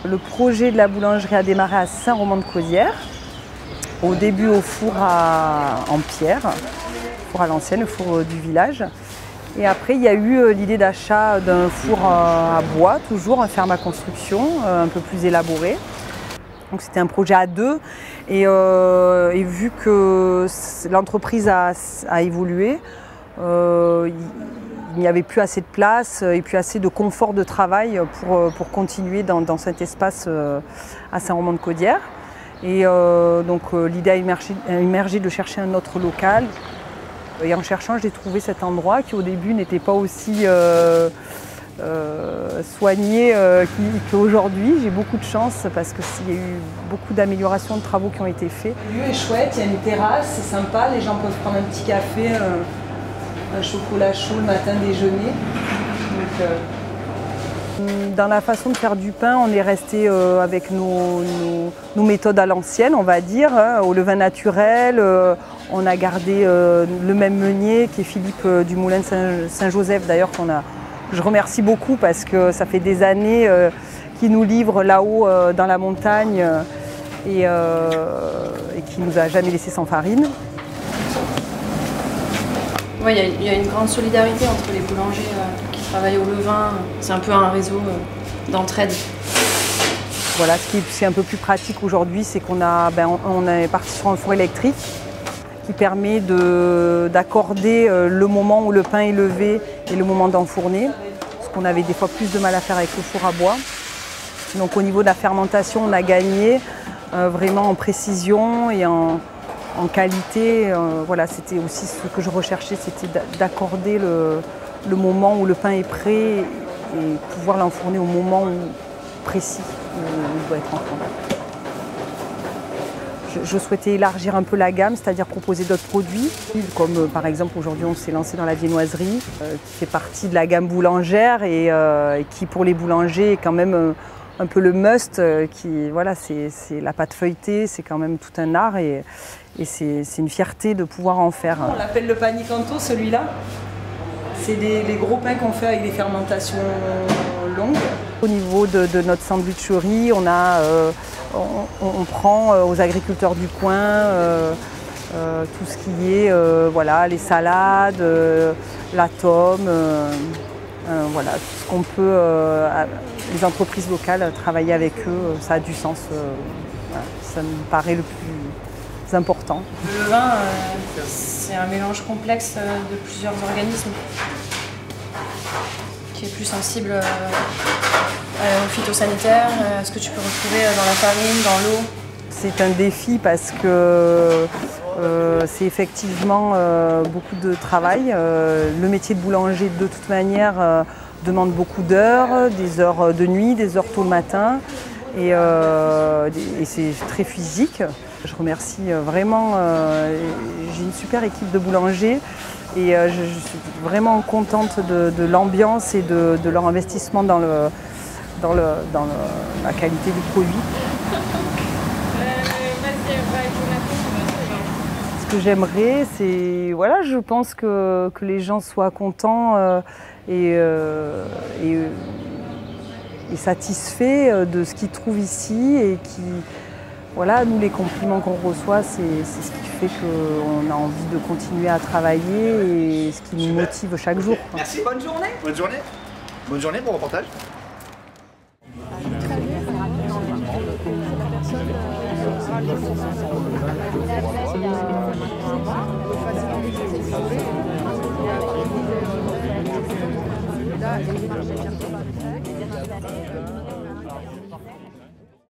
Le projet de la boulangerie a démarré à Saint-Roman-de-Causierre, au début au four en pierre, four à l'ancienne, le four du village. Et après, il y a eu l'idée d'achat d'un four à bois, toujours un ferme à construction, un peu plus élaboré. Donc c'était un projet à deux. Et vu que l'entreprise a évolué, il n'y avait plus assez de place et plus assez de confort de travail pour continuer dans cet espace à Saint-Roman-de-Causierre. Et donc l'idée a émergé de chercher un autre local. Et en cherchant, j'ai trouvé cet endroit qui au début n'était pas aussi soigné qu'aujourd'hui. J'ai beaucoup de chance parce qu'il y a eu beaucoup d'améliorations, de travaux qui ont été faits. Le lieu est chouette, il y a une terrasse, c'est sympa, les gens peuvent prendre un petit café, un chocolat chaud le matin déjeuner. Dans la façon de faire du pain, on est resté avec nos méthodes à l'ancienne, on va dire, au levain naturel. On a gardé le même meunier qui est Philippe du Moulin de Saint-Joseph, d'ailleurs, je remercie beaucoup parce que ça fait des années qu'il nous livre là-haut dans la montagne et qui ne nous a jamais laissé sans farine. Oui, il y a une grande solidarité entre les boulangers qui travaillent au levain. C'est un peu un réseau d'entraide. Voilà, ce qui est un peu plus pratique aujourd'hui, c'est qu'on est parti sur un four électrique qui permet d'accorder le moment où le pain est levé et le moment d'enfourner, parce qu'on avait des fois plus de mal à faire avec le four à bois. Donc au niveau de la fermentation, on a gagné vraiment en précision et en qualité. Voilà, c'était aussi ce que je recherchais, c'était d'accorder le moment où le pain est prêt et pouvoir l'enfourner au moment précis où il doit être enfourné. Je souhaitais élargir un peu la gamme, c'est-à-dire proposer d'autres produits, comme par exemple aujourd'hui on s'est lancé dans la viennoiserie, qui fait partie de la gamme boulangère et qui pour les boulangers est quand même un peu le must. Voilà, c'est la pâte feuilletée, c'est quand même tout un art et c'est une fierté de pouvoir en faire. On l'appelle le panicanto celui-là. C'est les gros pains qu'on fait avec des fermentations longues. Au niveau de notre sandwicherie, on prend aux agriculteurs du coin tout ce qui est voilà, les salades, la tome, voilà, tout ce qu'on peut, les entreprises locales, travailler avec eux, ça a du sens, voilà, ça me paraît le plus important. Le levain, c'est un mélange complexe de plusieurs organismes qui est plus sensible aux phytosanitaires, à ce que tu peux retrouver dans la farine, dans l'eau. C'est un défi parce que c'est effectivement beaucoup de travail. Le métier de boulanger, de toute manière, demande beaucoup d'heures, des heures de nuit, des heures tôt le matin. Et c'est très physique. Je remercie vraiment, j'ai une super équipe de boulangers et je suis vraiment contente de l'ambiance et de leur investissement dans la qualité du produit. Ce que j'aimerais, c'est, voilà, je pense que les gens soient contents et satisfaits de ce qu'ils trouvent ici et qui, voilà, nous les compliments qu'on reçoit, c'est ce qui fait qu'on a envie de continuer à travailler et ce qui nous motive chaque jour. Merci, bonne journée. Bonne journée. Bonne journée, bon reportage. Là,